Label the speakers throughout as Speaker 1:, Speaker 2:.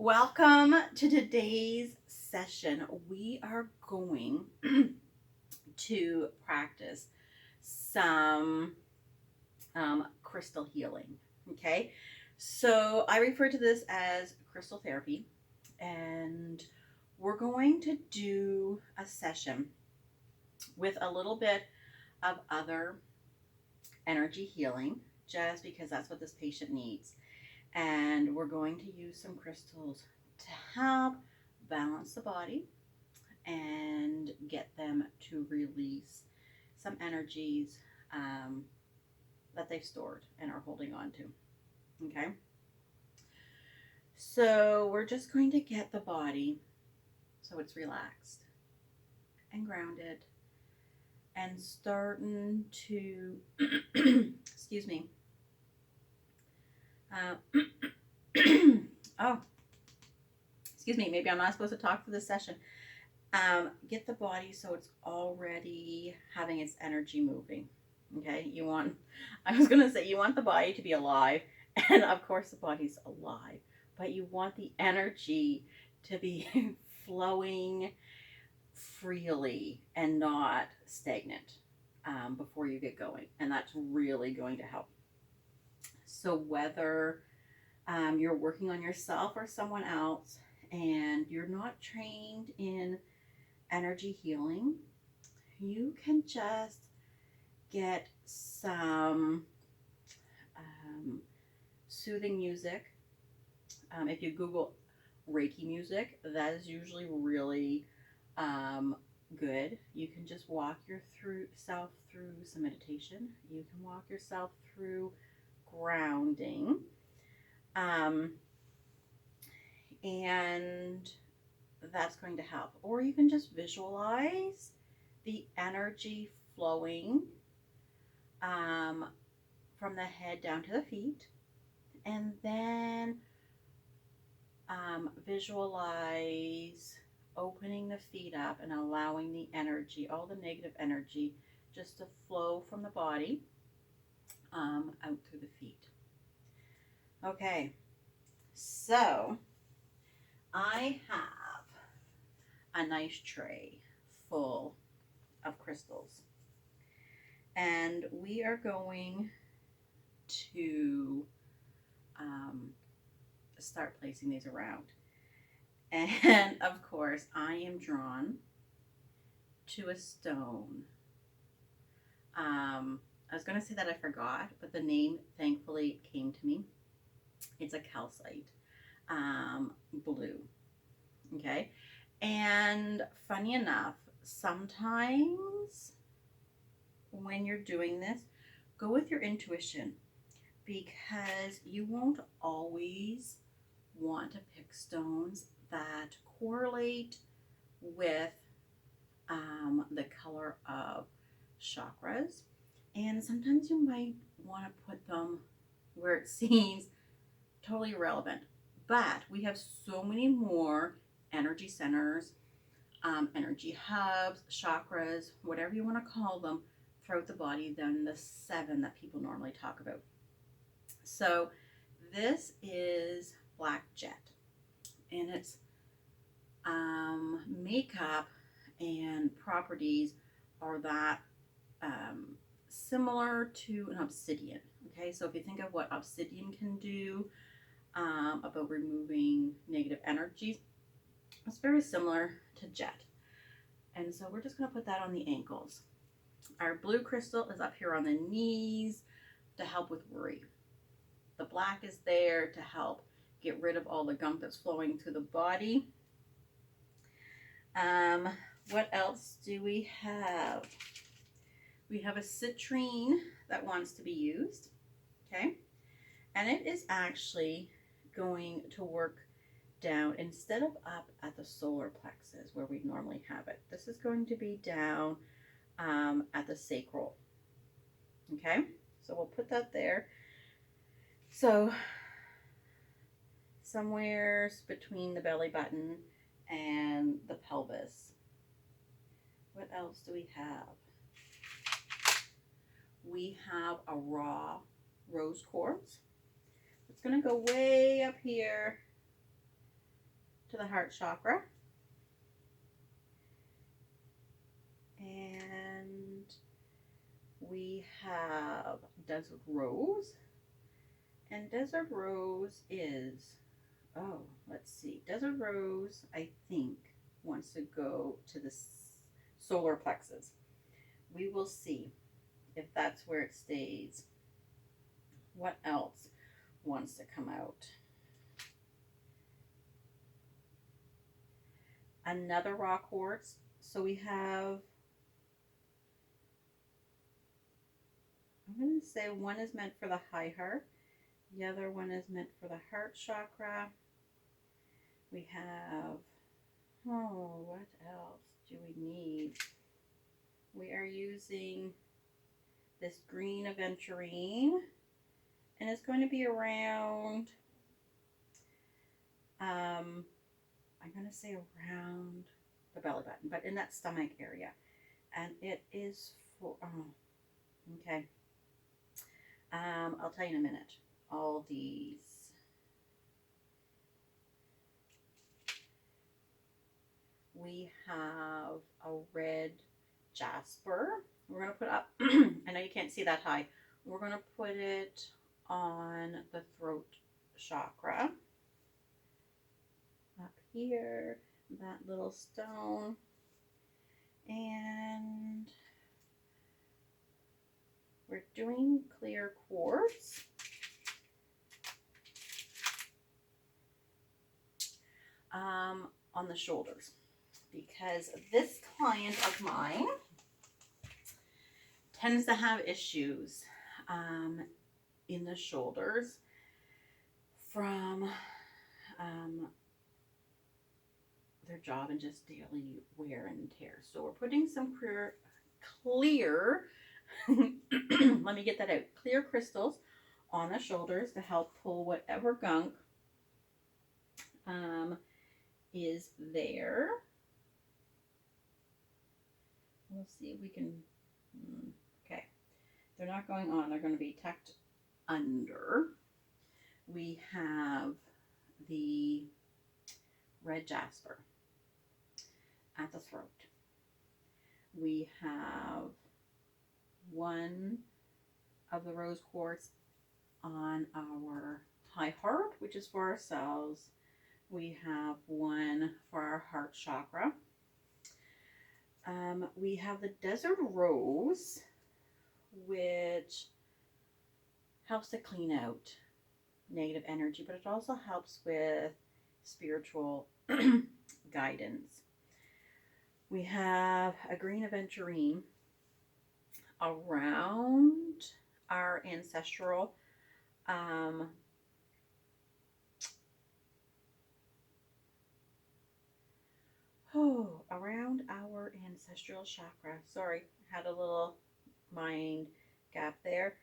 Speaker 1: Welcome to today's session. We are going to practice some crystal healing. Okay, so I refer to this as crystal therapy, and we're going to do a session with a little bit of other energy healing just because that's what this patient needs. And we're going to use some crystals to help balance the body and get them to release some energies that they've stored and are holding on to. Okay. So we're just going to get the body so it's relaxed and grounded and starting to, excuse me. Oh, excuse me. Maybe I'm not supposed to talk for this session. Get the body so it's already having its energy moving. Okay, I was gonna say, you want the body to be alive, and of course the body's alive, but you want the energy to be flowing freely and not stagnant before you get going, and that's really going to help. So whether you're working on yourself or someone else, and you're not trained in energy healing, you can just get some soothing music. If you Google Reiki music, that is usually really good. You can just walk yourself through some meditation. You can walk yourself through grounding. Um, and that's going to help. Or you can just visualize the energy flowing from the head down to the feet, and then visualize opening the feet up and allowing the energy, all the negative energy, just to flow from the body out through the feet. Okay, so I have a nice tray full of crystals, and we are going to start placing these around. And of course, I am drawn to a stone. I was going to say that I forgot, but the name thankfully came to me. It's a calcite, blue. Okay. And funny enough, sometimes when you're doing this, go with your intuition, because you won't always want to pick stones that correlate with the color of chakras. And sometimes you might want to put them where it seems totally irrelevant. But we have so many more energy centers, energy hubs, chakras, whatever you want to call them, throughout the body than the 7 that people normally talk about. So this is Black Jet, and its makeup and properties are that similar to an obsidian. Okay, so if you think of what obsidian can do about removing negative energies, it's very similar to jet. And so we're just going to put that on the ankles. Our blue crystal is up here on the knees to help with worry. The black is there to help get rid of all the gunk that's flowing through the body. What else do we have? We have a citrine that wants to be used. Okay. And it is actually going to work down instead of up at the solar plexus where we normally have it. This is going to be down at the sacral. Okay. So we'll put that there. So somewhere between the belly button and the pelvis. What else do we have? We have a raw rose quartz. It's going to go way up here to the heart chakra. And we have Desert Rose. And Desert Rose is, oh, let's see. Desert Rose, I think, wants to go to the solar plexus. We will see if that's where it stays. What else wants to come out? Another rock quartz. So we have, I'm going to say one is meant for the high heart. The other one is meant for the heart chakra. We have, oh, what else do we need? We are using this green aventurine, and it's going to be around, I'm going to say around the belly button, but in that stomach area. And it is for, oh, okay. I'll tell you in a minute. All these. We have a red jasper. We're going to put up, I know you can't see that high. We're going to put it on the throat chakra. Up here, that little stone. And we're doing clear quartz. On the shoulders, because this client of mine tends to have issues in the shoulders from their job and just daily wear and tear. So we're putting some clear let me get that out, clear crystals on the shoulders to help pull whatever gunk is there. We'll see if we can, okay. They're not going on, they're going to be tucked under. We have the red jasper at the throat. We have one of the rose quartz on our high heart, which is for ourselves. We have one for our heart chakra. We have the desert rose, which helps to clean out negative energy, but it also helps with spiritual guidance. We have a green aventurine around our ancestral around our ancestral chakra. Sorry, had a little mind gap there.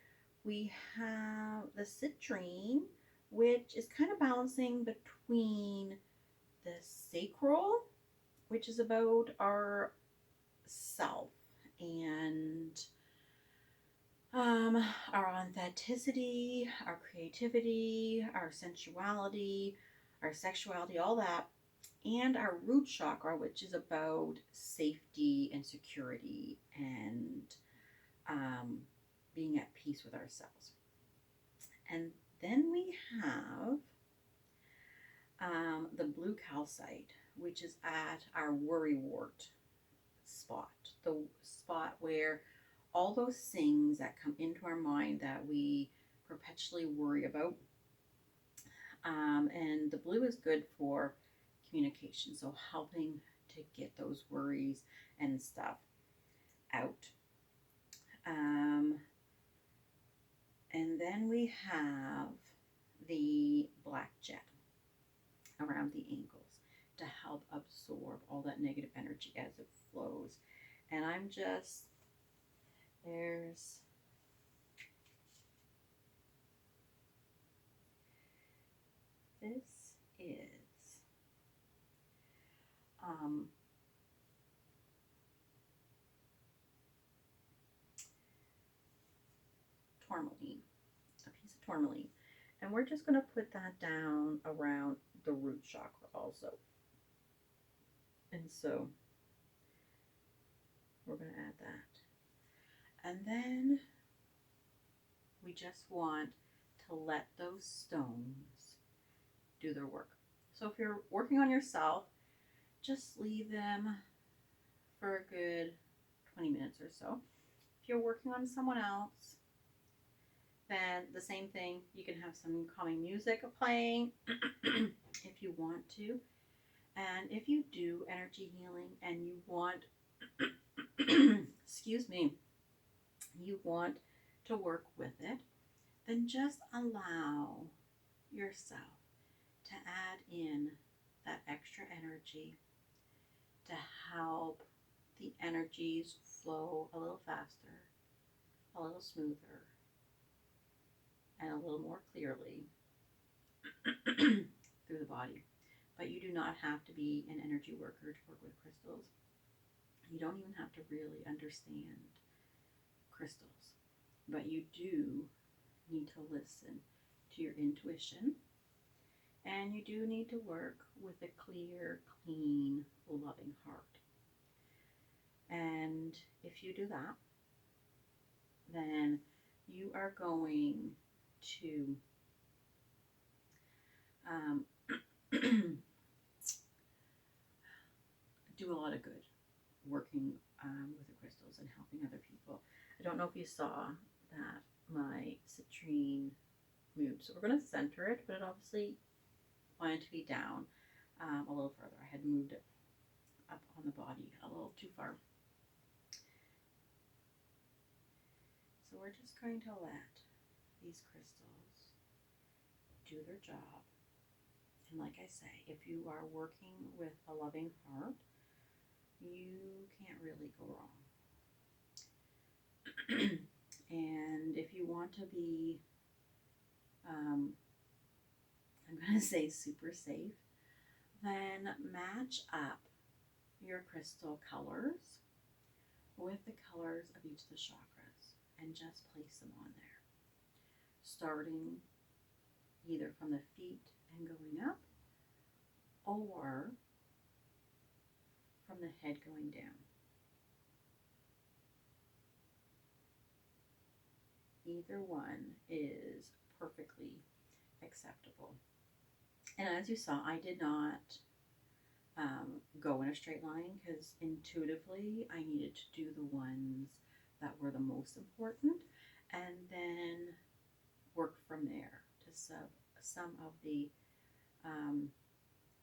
Speaker 1: We have the citrine, which is kind of balancing between the sacral, which is about our self and our authenticity, our creativity, our sensuality, our sexuality, all that, and our root chakra, which is about safety and security and being at peace with ourselves. And then we have the blue calcite, which is at our worrywart spot, the spot where all those things that come into our mind that we perpetually worry about. And the blue is good for communication, so helping to get those worries and stuff out. And then we have the black jet around the ankles to help absorb all that negative energy as it flows. And I'm just, there's this is tourmaline, a piece of tourmaline, and we're just going to put that down around the root chakra also. And so we're going to add that. And then we just want to let those stones do their work. So if you're working on yourself, just leave them for a good 20 minutes or so. If you're working on someone else, then the same thing. You can have some calming music playing if you want to. And if you do energy healing and you want, excuse me, you want to work with it, then just allow yourself to add in that extra energy to help the energies flow a little faster, a little smoother, and a little more clearly through the body. But you do not have to be an energy worker to work with crystals. You don't even have to really understand crystals, but you do need to listen to your intuition, and you do need to work with a clear, clean, loving heart. And if you do that, then you are going to do a lot of good working with the crystals and helping other people. I don't know if you saw that my citrine moved. So we're going to center it, but it obviously wanted to be down a little further. I had moved it up on the body a little too far. So we're just going to let these crystals do their job. And like I say, if you are working with a loving heart, you can't really go wrong. And if you want to be, I'm going to say super safe, then match up your crystal colors with the colors of each of the chakras and just place them on there, starting either from the feet and going up, or from the head going down. Either one is perfectly acceptable. And as you saw, I did not go in a straight line because intuitively I needed to do the ones that were the most important and then work from there to some of the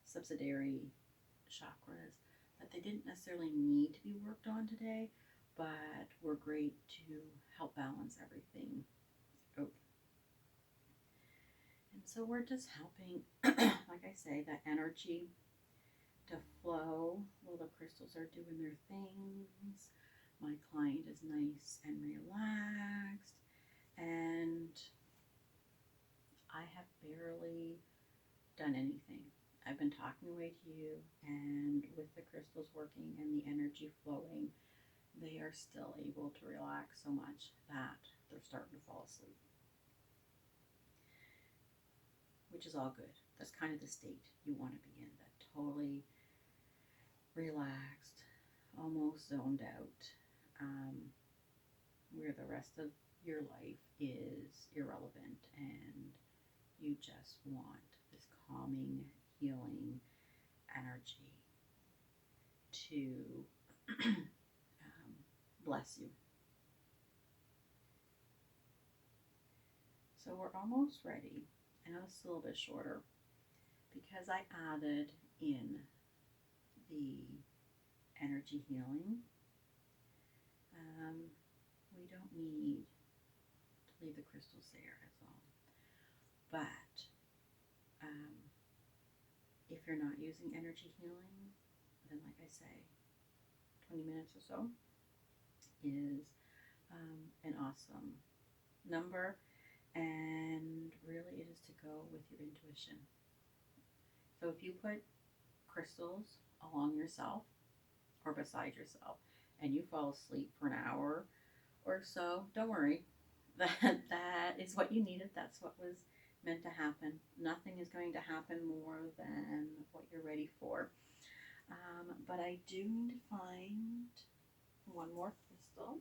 Speaker 1: subsidiary chakras that they didn't necessarily need to be worked on today, but were great to help balance everything out. And so we're just helping, like I say, that energy to flow while the crystals are doing their things. My client is nice and relaxed, and I have barely done anything. I've been talking away to you, and with the crystals working and the energy flowing, they are still able to relax so much that they're starting to fall asleep, which is all good. That's kind of the state you want to be in, that totally relaxed, almost zoned out, where the rest of your life is irrelevant and you just want this calming, healing energy to bless you. So we're almost ready. I know it's a little bit shorter because I added in the energy healing. We don't need to leave the crystals there as all. But if you're not using energy healing, then like I say, 20 minutes or so is an awesome number, and really it is to go with your intuition. So if you put crystals along yourself or beside yourself and you fall asleep for an hour or so, don't worry. That is what you needed. That's what was meant to happen. Nothing is going to happen more than what you're ready for. But I do need to find one more crystal,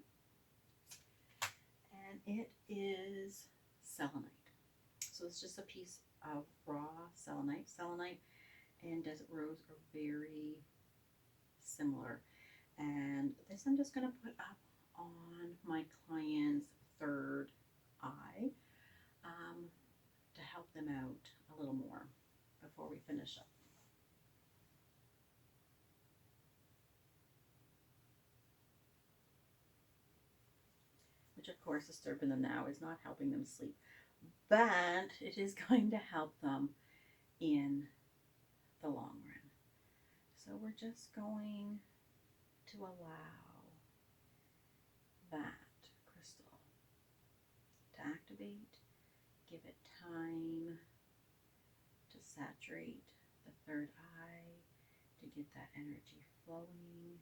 Speaker 1: and it is selenite. So it's just a piece of raw selenite. Selenite and desert rose are very similar. And this I'm just going to put up on my client's third eye to help them out a little more before we finish up. Which of course, disturbing them now is not helping them sleep, but it is going to help them in the long run. So we're just going to allow that crystal to activate, give it time to saturate the third eye, to get that energy flowing,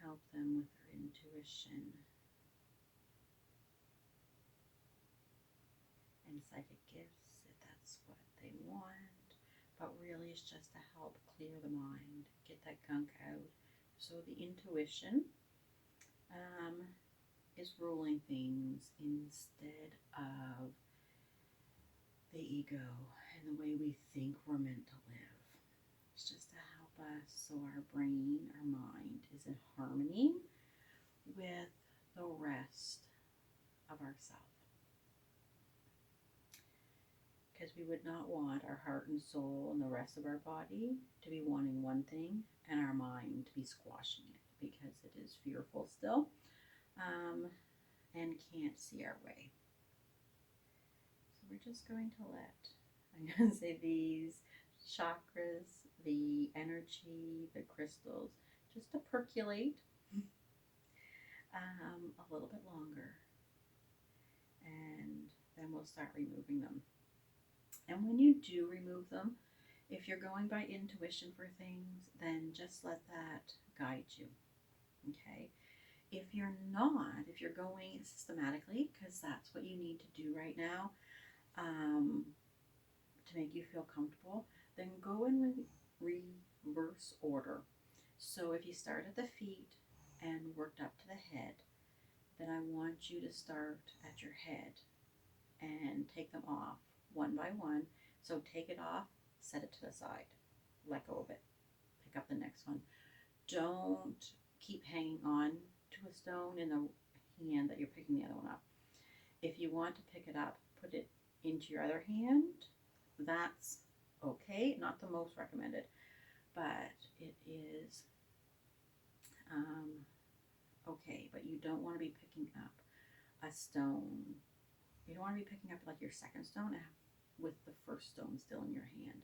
Speaker 1: help them with their intuition and psychic gifts if that's what they want, but really it's just to help clear the mind, get that gunk out. So the intuition is ruling things instead of the ego and the way we think we're meant to live. It's just to help us so our brain, our mind is in harmony with the rest of ourself. Because we would not want our heart and soul and the rest of our body to be wanting one thing and our mind to be squashing it because it is fearful still and can't see our way. So we're just going to let, I'm going to say, these chakras, the energy, the crystals, just to percolate a little bit longer, and then we'll start removing them. And when you do remove them, if you're going by intuition for things, then just let that guide you, okay? If you're not, if you're going systematically, because that's what you need to do right now to make you feel comfortable, then go in reverse order. So if you start at the feet and worked up to the head, then I want you to start at your head and take them off one by one. So take it off, set it to the side, let go of it, pick up the next one. Don't keep hanging on to a stone in the hand that you're picking the other one up. If you want to pick it up, put it into your other hand. That's okay, not the most recommended, but it is okay. But you don't want to be picking up a stone. You don't want to be picking up like your second stone with the first stone still in your hand.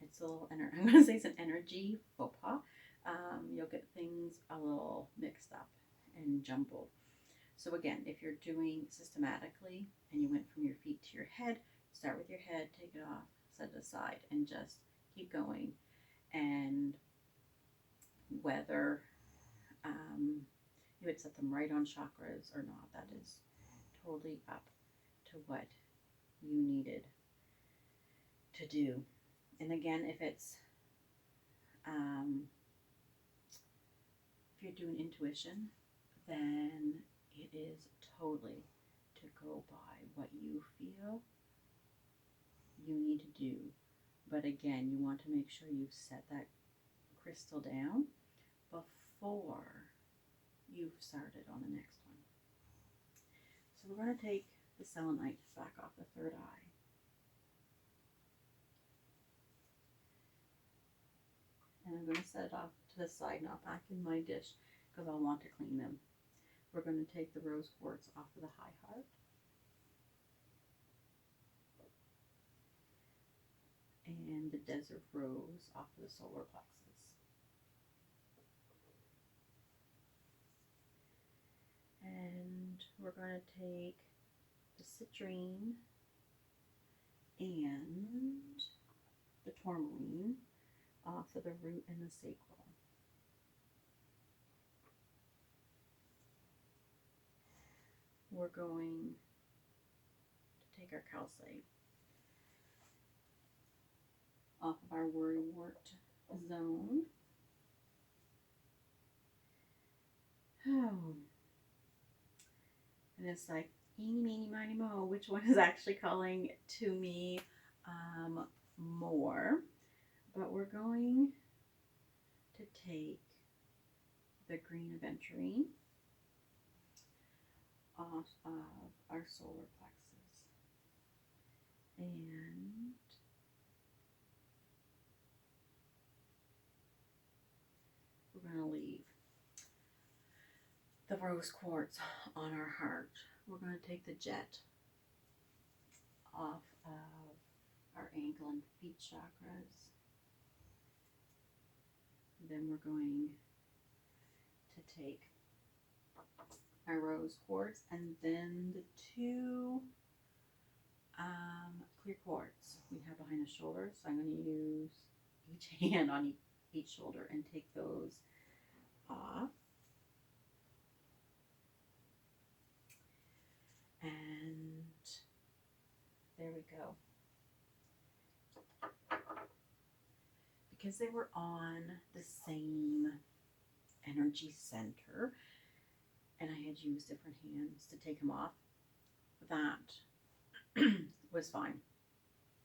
Speaker 1: It's a little, I'm going to say it's an energy faux pas. You'll get things a little mixed up and jumbled. So again, if you're doing systematically and you went from your feet to your head, start with your head, take it off, set it aside, and just keep going. And whether you would set them right on chakras or not, that is totally up to what you needed to do. And again, if it's if you're doing intuition, then it is totally to go by what you feel you need to do. But again, you want to make sure you set that crystal down before you've started on the next one. So we're going to take the selenite back off the third eye. And I'm going to set it off to the side, not back in my dish, because I'll want to clean them. We're going to take the rose quartz off of the high heart. And the desert rose off of the solar plexus. And we're going to take the citrine and the tourmaline off of the root and the sacral. We're going to take our calcite off of our worrywart zone. Oh. And it's like, eeny, meeny, miny, mo, which one is actually calling to me more? But we're going to take the green aventurine off of our solar plexus. And we're going to leave the rose quartz on our heart. We're going to take the jet off of our ankle and feet chakras. Then we're going to take our rose quartz and then the two clear quartz we have behind the shoulders. So I'm going to use each hand on each shoulder and take those off. And there we go. Because they were on the same energy center and I had used different hands to take them off, that was fine.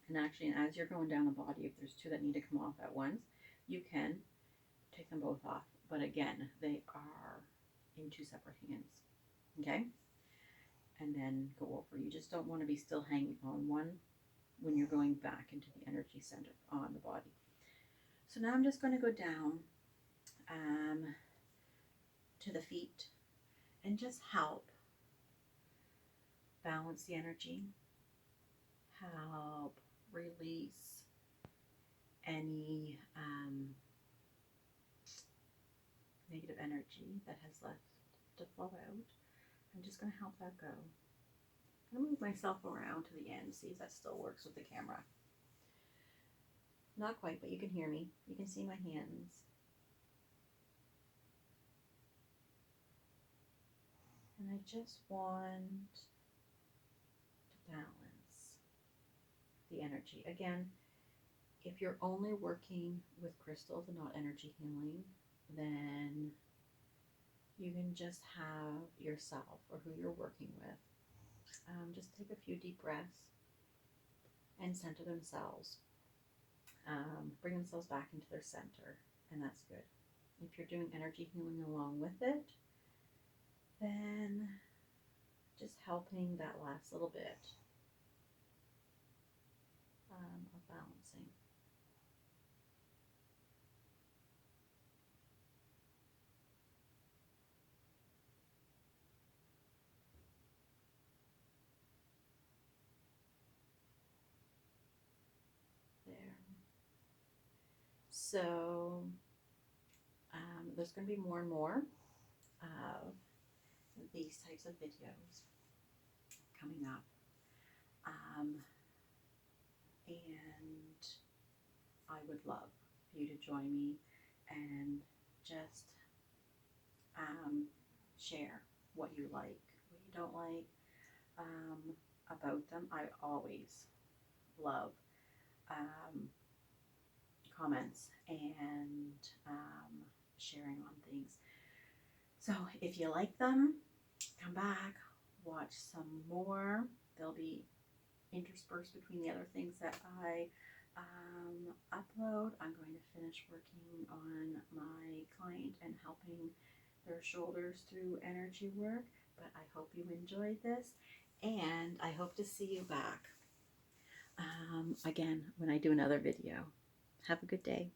Speaker 1: And actually, as you're going down the body, if there's two that need to come off at once, you can take them both off. But again, they are in two separate hands. Okay? And then go over. You just don't want to be still hanging on one when you're going back into the energy center on the body. So now I'm just going to go down to the feet and just help balance the energy, help release any negative energy that has left to flow out. I'm just going to help that go. I'm going to move myself around to the end, see if that still works with the camera. Not quite, but you can hear me. You can see my hands. And I just want to balance the energy. Again, if you're only working with crystals and not energy healing, then you can just have yourself or who you're working with just take a few deep breaths and center themselves. Bring themselves back into their center, and that's good. If you're doing energy healing along with it, then just helping that last little bit of balancing. There. So there's going to be more and more of these types of videos coming up. And I would love for you to join me and just share what you like, what you don't like about them. I always love comments and sharing on things. So if you like them, come back, watch some more. They'll be interspersed between the other things that I upload. I'm going to finish working on my client and helping their shoulders through energy work. But I hope you enjoyed this, and I hope to see you back again when I do another video. Have a good day.